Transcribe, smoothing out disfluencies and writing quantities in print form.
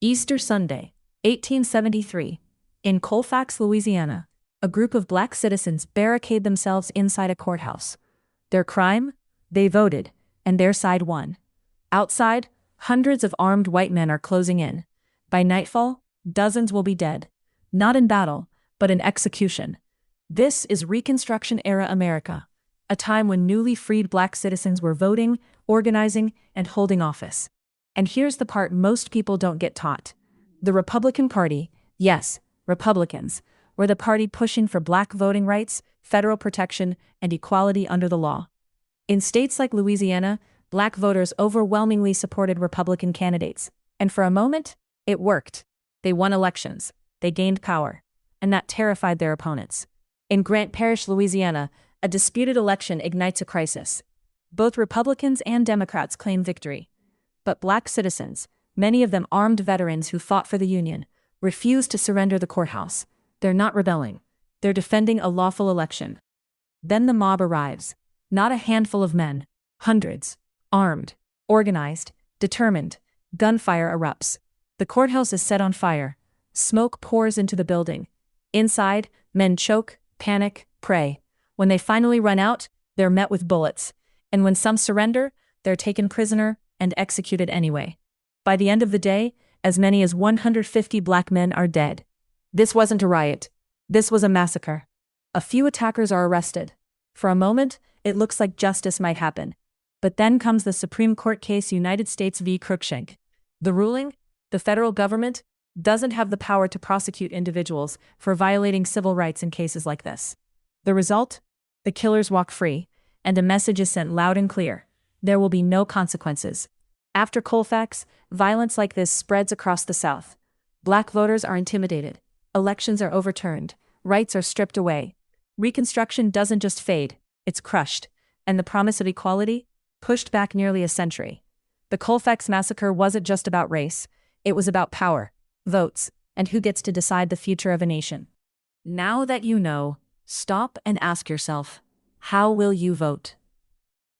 Easter Sunday, 1873. In Colfax, Louisiana, a group of black citizens barricade themselves inside a courthouse. Their crime? They voted, and their side won. Outside, hundreds of armed white men are closing in. By nightfall, dozens will be dead. Not in battle, but in execution. This is Reconstruction Era America, a time when newly freed black citizens were voting, organizing, and holding office. And here's the part most people don't get taught. The Republican Party, yes, Republicans, were the party pushing for black voting rights, federal protection, and equality under the law. In states like Louisiana, black voters overwhelmingly supported Republican candidates. And for a moment, it worked. They won elections. They gained power. And that terrified their opponents. In Grant Parish, Louisiana, a disputed election ignites a crisis. Both Republicans and Democrats claim victory. But black citizens, many of them armed veterans who fought for the Union, refuse to surrender the courthouse. They're not rebelling. They're defending a lawful election. Then the mob arrives. Not a handful of men. Hundreds. Armed. Organized. Determined. Gunfire erupts. The courthouse is set on fire. Smoke pours into the building. Inside, men choke, panic, pray. When they finally run out, they're met with bullets. And when some surrender, they're taken prisoner and executed anyway. By the end of the day, as many as 150 black men are dead. This wasn't a riot. This was a massacre. A few attackers are arrested. For a moment, it looks like justice might happen. But then comes the Supreme Court case United States v. Cruikshank. The ruling? The federal government doesn't have the power to prosecute individuals for violating civil rights in cases like this. The result? The killers walk free, and a message is sent loud and clear. There will be no consequences. After Colfax, violence like this spreads across the South. Black voters are intimidated. Elections are overturned. Rights are stripped away. Reconstruction doesn't just fade, it's crushed. And the promise of equality? Pushed back nearly a century. The Colfax Massacre wasn't just about race. It was about power, votes, and who gets to decide the future of a nation. Now that you know, stop and ask yourself, how will you vote?